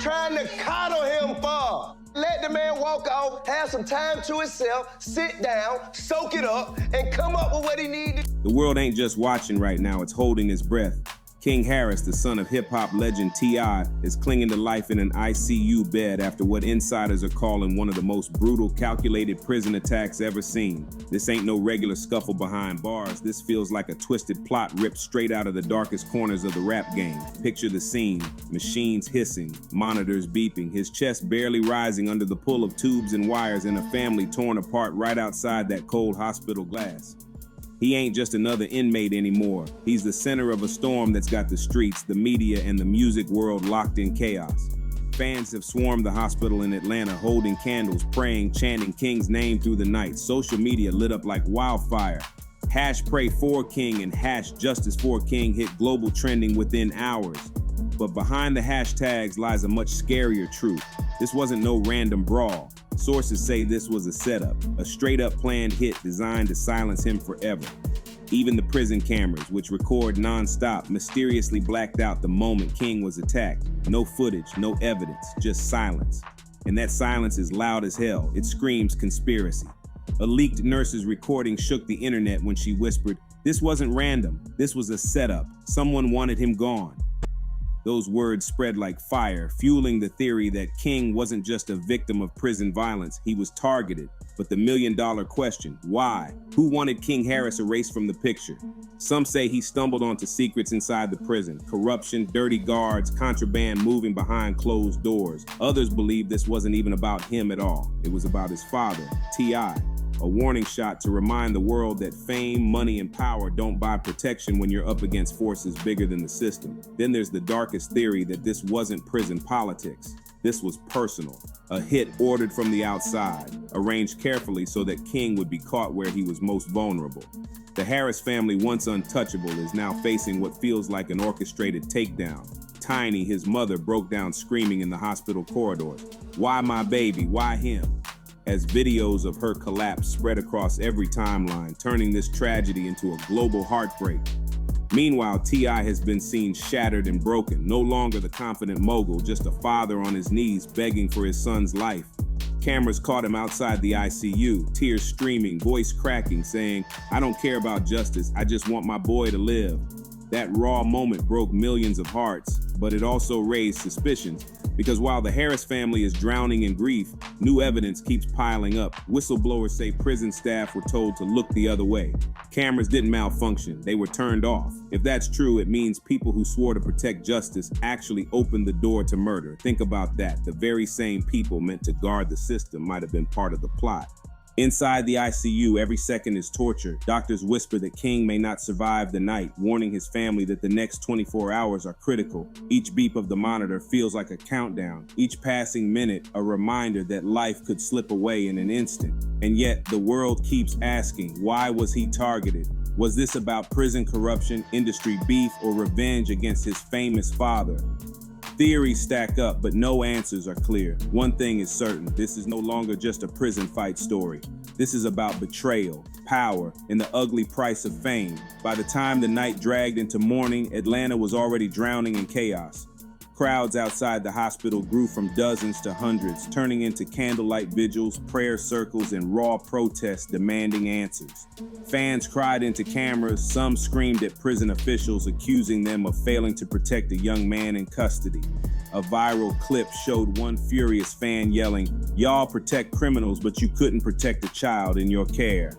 trying to coddle him for? Let the man walk off, have some time to himself, sit down, soak it up, and come up with what he needed. The world ain't just watching right now, it's holding its breath. King Harris, the son of hip-hop legend T.I., is clinging to life in an ICU bed after what insiders are calling one of the most brutal, calculated prison attacks ever seen. This ain't no regular scuffle behind bars. This feels like a twisted plot ripped straight out of the darkest corners of the rap game. Picture the scene: machines hissing, monitors beeping, his chest barely rising under the pull of tubes and wires, and a family torn apart right outside that cold hospital glass. He ain't just another inmate anymore. He's the center of a storm that's got the streets, the media, and the music world locked in chaos. Fans have swarmed the hospital in Atlanta, holding candles, praying, chanting King's name through the night. Social media lit up like wildfire. #Pray for King and #Justice for King hit global trending within hours. But behind the hashtags lies a much scarier truth. This wasn't no random brawl. Sources say this was a setup, a straight-up planned hit designed to silence him forever. Even the prison cameras, which record non-stop, mysteriously blacked out the moment King was attacked. No footage, no evidence, just silence. And that silence is loud as hell. It screams conspiracy. A leaked nurse's recording shook the internet when she whispered, "This wasn't random. This was a setup. Someone wanted him gone." Those words spread like fire, fueling the theory that King wasn't just a victim of prison violence, he was targeted. But the million-dollar question, why? Who wanted King Harris erased from the picture? Some say he stumbled onto secrets inside the prison: corruption, dirty guards, contraband moving behind closed doors. Others believe this wasn't even about him at all. It was about his father, T.I., a warning shot to remind the world that fame, money, and power don't buy protection when you're up against forces bigger than the system. Then there's the darkest theory that this wasn't prison politics. This was personal, a hit ordered from the outside, arranged carefully so that King would be caught where he was most vulnerable. The Harris family, once untouchable, is now facing what feels like an orchestrated takedown. Tiny, his mother, broke down screaming in the hospital corridors. "Why my baby? Why him?" As videos of her collapse spread across every timeline, turning this tragedy into a global heartbreak. Meanwhile, T.I. has been seen shattered and broken, no longer the confident mogul, just a father on his knees begging for his son's life. Cameras caught him outside the ICU, tears streaming, voice cracking, saying, "I don't care about justice, I just want my boy to live." That raw moment broke millions of hearts, but it also raised suspicions. Because while the Harris family is drowning in grief, new evidence keeps piling up. Whistleblowers say prison staff were told to look the other way. Cameras didn't malfunction, they were turned off. If that's true, it means people who swore to protect justice actually opened the door to murder. Think about that. The very same people meant to guard the system might have been part of the plot. Inside the ICU, every second is torture. Doctors whisper that King may not survive the night, warning his family that the next 24 hours are critical. Each beep of the monitor feels like a countdown. Each passing minute, a reminder that life could slip away in an instant. And yet, the world keeps asking, why was he targeted? Was this about prison corruption, industry beef, or revenge against his famous father? Theories stack up, but no answers are clear. One thing is certain, this is no longer just a prison fight story. This is about betrayal, power, and the ugly price of fame. By the time the night dragged into morning, Atlanta was already drowning in chaos. Crowds outside the hospital grew from dozens to hundreds, turning into candlelight vigils, prayer circles, and raw protests demanding answers. Fans cried into cameras, some screamed at prison officials, accusing them of failing to protect a young man in custody. A viral clip showed one furious fan yelling, "Y'all protect criminals, but you couldn't protect a child in your care."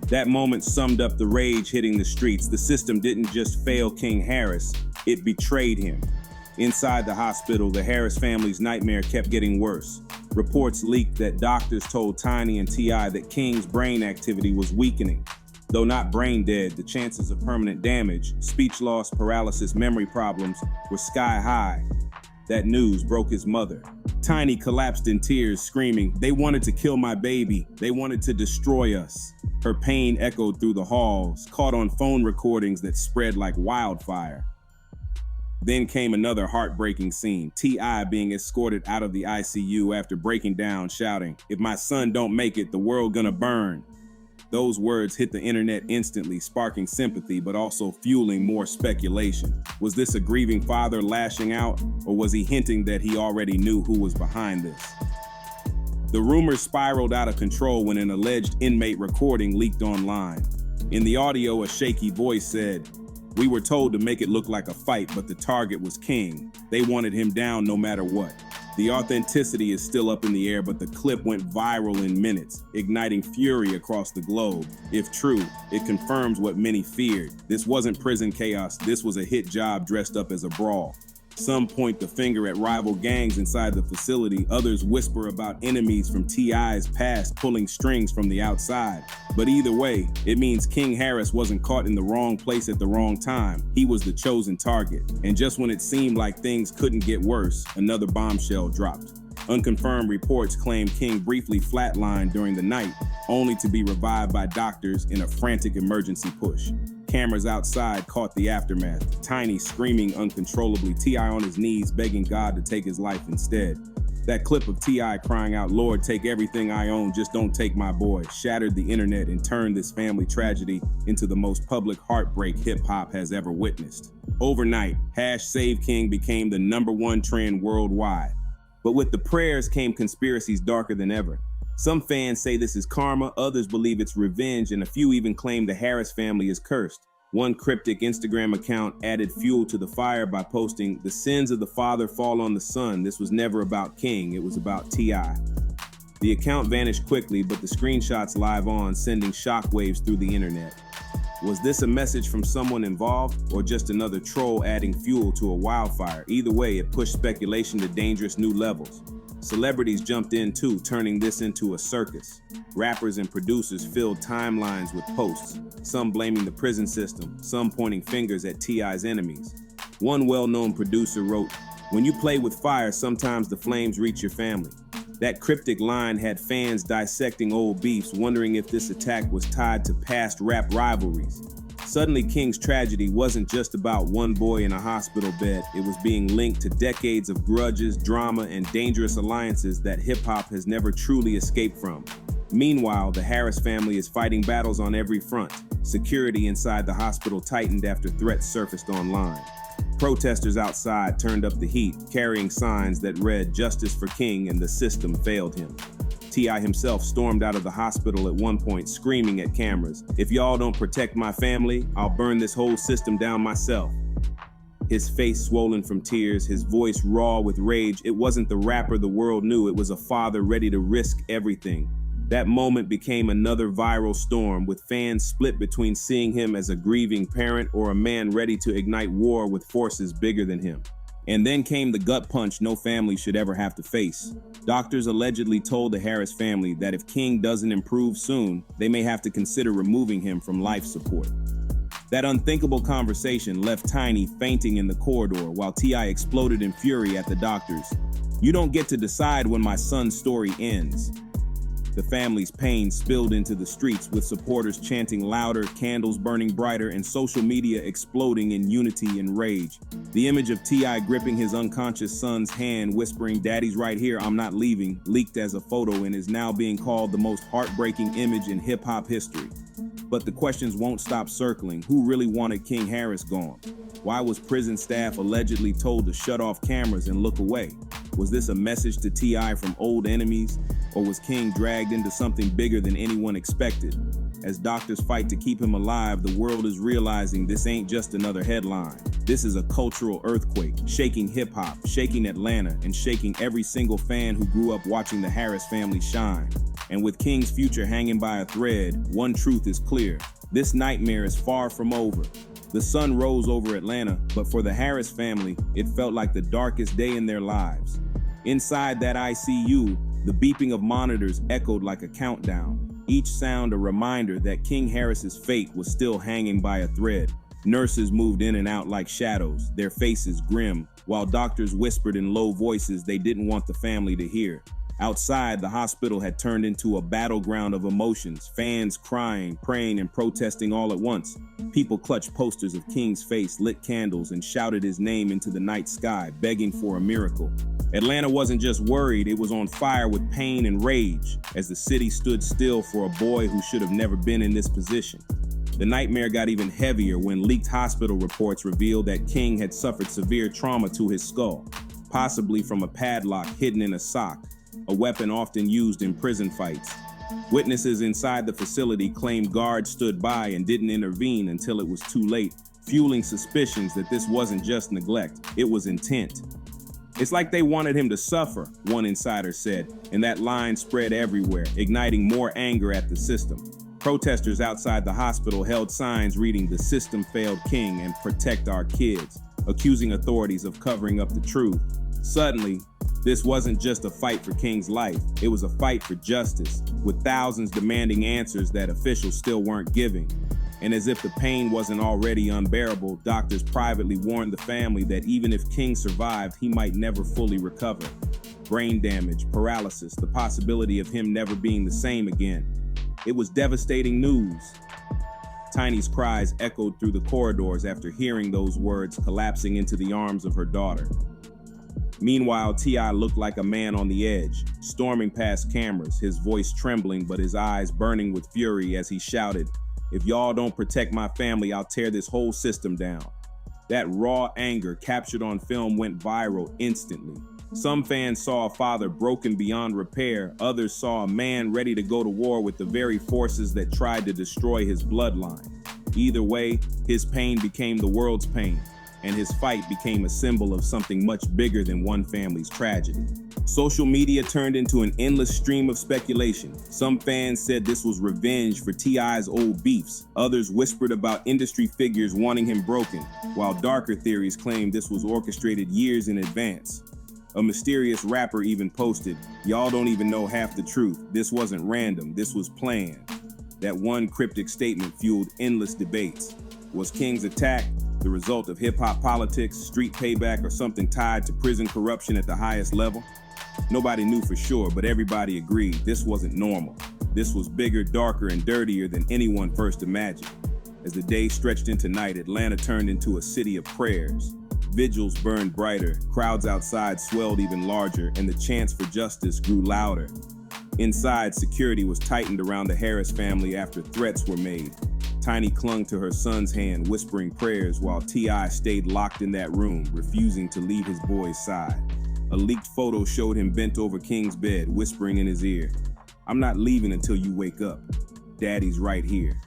That moment summed up the rage hitting the streets. The system didn't just fail King Harris, it betrayed him. Inside the hospital, the Harris family's nightmare kept getting worse. Reports leaked that doctors told Tiny and T.I. that King's brain activity was weakening. Though not brain dead, the chances of permanent damage, speech loss, paralysis, memory problems were sky high. That news broke his mother. Tiny collapsed in tears, screaming, "They wanted to kill my baby. They wanted to destroy us." Her pain echoed through the halls, caught on phone recordings that spread like wildfire. Then came another heartbreaking scene, T.I. being escorted out of the ICU after breaking down, shouting, "If my son don't make it, the world gonna burn." Those words hit the internet instantly, sparking sympathy, but also fueling more speculation. Was this a grieving father lashing out, or was he hinting that he already knew who was behind this? The rumors spiraled out of control when an alleged inmate recording leaked online. In the audio, a shaky voice said, "We were told to make it look like a fight, but the target was King. They wanted him down no matter what." The authenticity is still up in the air, but the clip went viral in minutes, igniting fury across the globe. If true, it confirms what many feared. This wasn't prison chaos, this was a hit job dressed up as a brawl. Some point the finger at rival gangs inside the facility, others whisper about enemies from T.I.'s past pulling strings from the outside. But either way, it means King Harris wasn't caught in the wrong place at the wrong time. He was the chosen target. And just when it seemed like things couldn't get worse, another bombshell dropped. Unconfirmed reports claim King briefly flatlined during the night, only to be revived by doctors in a frantic emergency push. Cameras outside caught the aftermath. Tiny screaming uncontrollably, T.I. on his knees begging God to take his life instead. That clip of T.I. crying out, "Lord, take everything I own, just don't take my boy," shattered the internet and turned this family tragedy into the most public heartbreak hip-hop has ever witnessed. Overnight, #SaveKing became the #1 trend worldwide. But with the prayers came conspiracies darker than ever. Some fans say this is karma, others believe it's revenge, and a few even claim the Harris family is cursed. One cryptic Instagram account added fuel to the fire by posting, "The sins of the father fall on the son. This was never about King, it was about T.I." The account vanished quickly, but the screenshots live on, sending shockwaves through the internet. Was this a message from someone involved, or just another troll adding fuel to a wildfire? Either way, it pushed speculation to dangerous new levels. Celebrities jumped in too, turning this into a circus. Rappers and producers filled timelines with posts, some blaming the prison system, some pointing fingers at T.I.'s enemies. One well-known producer wrote, "When you play with fire, sometimes the flames reach your family." That cryptic line had fans dissecting old beefs, wondering if this attack was tied to past rap rivalries. Suddenly, King's tragedy wasn't just about one boy in a hospital bed. It was being linked to decades of grudges, drama, and dangerous alliances that hip-hop has never truly escaped from. Meanwhile, the Harris family is fighting battles on every front. Security inside the hospital tightened after threats surfaced online. Protesters outside turned up the heat, carrying signs that read, "Justice for King," and "The system failed him." T.I. himself stormed out of the hospital at one point, screaming at cameras, "If y'all don't protect my family, I'll burn this whole system down myself." His face swollen from tears, his voice raw with rage. It wasn't the rapper the world knew, it was a father ready to risk everything. That moment became another viral storm, with fans split between seeing him as a grieving parent or a man ready to ignite war with forces bigger than him. And then came the gut punch no family should ever have to face. Doctors allegedly told the Harris family that if King doesn't improve soon, they may have to consider removing him from life support. That unthinkable conversation left Tiny fainting in the corridor while T.I. exploded in fury at the doctors. "You don't get to decide when my son's story ends." The family's pain spilled into the streets, with supporters chanting louder, candles burning brighter, and social media exploding in unity and rage. The image of T.I. gripping his unconscious son's hand, whispering, "Daddy's right here, I'm not leaving," leaked as a photo and is now being called the most heartbreaking image in hip-hop history. But the questions won't stop circling. Who really wanted King Harris gone? Why was prison staff allegedly told to shut off cameras and look away? Was this a message to T.I. from old enemies? Or was King dragged into something bigger than anyone expected? As doctors fight to keep him alive, the world is realizing this ain't just another headline. This is a cultural earthquake, shaking hip-hop, shaking Atlanta, and shaking every single fan who grew up watching the Harris family shine. And with King's future hanging by a thread, one truth is clear. This nightmare is far from over. The sun rose over Atlanta, but for the Harris family, it felt like the darkest day in their lives. Inside that ICU, the beeping of monitors echoed like a countdown, each sound a reminder that King Harris's fate was still hanging by a thread. Nurses moved in and out like shadows, their faces grim, while doctors whispered in low voices they didn't want the family to hear. Outside, the hospital had turned into a battleground of emotions, fans crying, praying, and protesting all at once. People clutched posters of King's face, lit candles, and shouted his name into the night sky, begging for a miracle. Atlanta wasn't just worried, it was on fire with pain and rage as the city stood still for a boy who should have never been in this position. The nightmare got even heavier when leaked hospital reports revealed that King had suffered severe trauma to his skull, possibly from a padlock hidden in a sock, a weapon often used in prison fights. Witnesses inside the facility claimed guards stood by and didn't intervene until it was too late, fueling suspicions that this wasn't just neglect, it was intent. It's like they wanted him to suffer, one insider said, and that line spread everywhere, igniting more anger at the system. Protesters outside the hospital held signs reading "The system failed King" and "Protect our kids," accusing authorities of covering up the truth. Suddenly, this wasn't just a fight for King's life, it was a fight for justice, with thousands demanding answers that officials still weren't giving. And as if the pain wasn't already unbearable, doctors privately warned the family that even if King survived, he might never fully recover. Brain damage, paralysis, the possibility of him never being the same again. It was devastating news. Tiny's cries echoed through the corridors after hearing those words, collapsing into the arms of her daughter. Meanwhile, T.I. looked like a man on the edge, storming past cameras, his voice trembling but his eyes burning with fury as he shouted, "If y'all don't protect my family, I'll tear this whole system down." That raw anger captured on film went viral instantly. Some fans saw a father broken beyond repair, others saw a man ready to go to war with the very forces that tried to destroy his bloodline. Either way, his pain became the world's pain, and his fight became a symbol of something much bigger than one family's tragedy. Social media turned into an endless stream of speculation. Some fans said this was revenge for T.I.'s old beefs. Others whispered about industry figures wanting him broken, while darker theories claimed this was orchestrated years in advance. A mysterious rapper even posted, "Y'all don't even know half the truth. This wasn't random, this was planned." That one cryptic statement fueled endless debates. Was King's attack the result of hip-hop politics, street payback, or something tied to prison corruption at the highest level? Nobody knew for sure, but everybody agreed this wasn't normal. This was bigger, darker, and dirtier than anyone first imagined. As the day stretched into night, Atlanta turned into a city of prayers. Vigils burned brighter, crowds outside swelled even larger, and the chants for justice grew louder. Inside, security was tightened around the Harris family after threats were made. Tiny clung to her son's hand, whispering prayers, while T.I. stayed locked in that room, refusing to leave his boy's side. A leaked photo showed him bent over King's bed, whispering in his ear, "I'm not leaving until you wake up. Daddy's right here."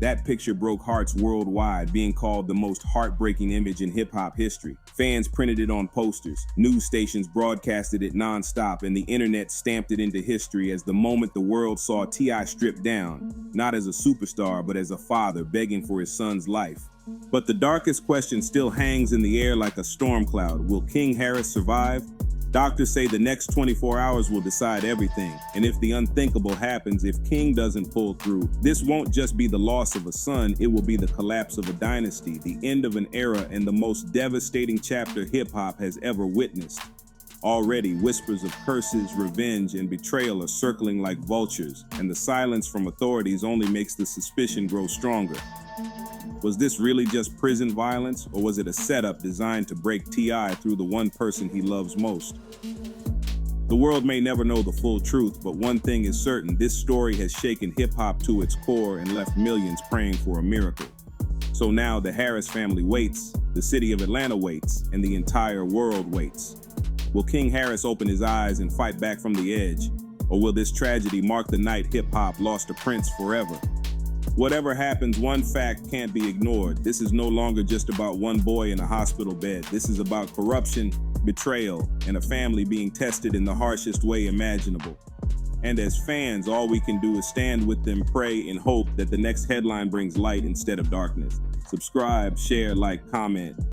That picture broke hearts worldwide, being called the most heartbreaking image in hip-hop history. Fans printed it on posters, news stations broadcasted it non-stop, and the internet stamped it into history as the moment the world saw T.I. stripped down, not as a superstar, but as a father begging for his son's life. But the darkest question still hangs in the air like a storm cloud. Will King Harris survive? Doctors say the next 24 hours will decide everything. And if the unthinkable happens, if King doesn't pull through, this won't just be the loss of a son, it will be the collapse of a dynasty, the end of an era, and the most devastating chapter hip-hop has ever witnessed. Already, whispers of curses, revenge, and betrayal are circling like vultures, and the silence from authorities only makes the suspicion grow stronger. Was this really just prison violence, or was it a setup designed to break T.I. through the one person he loves most? The world may never know the full truth, but one thing is certain, this story has shaken hip-hop to its core and left millions praying for a miracle. So now the Harris family waits, the city of Atlanta waits, and the entire world waits. Will King Harris open his eyes and fight back from the edge, or will this tragedy mark the night hip-hop lost a prince forever? Whatever happens, one fact can't be ignored. This is no longer just about one boy in a hospital bed. This is about corruption, betrayal, and a family being tested in the harshest way imaginable. And as fans, all we can do is stand with them, pray, and hope that the next headline brings light instead of darkness. Subscribe, share, like, comment.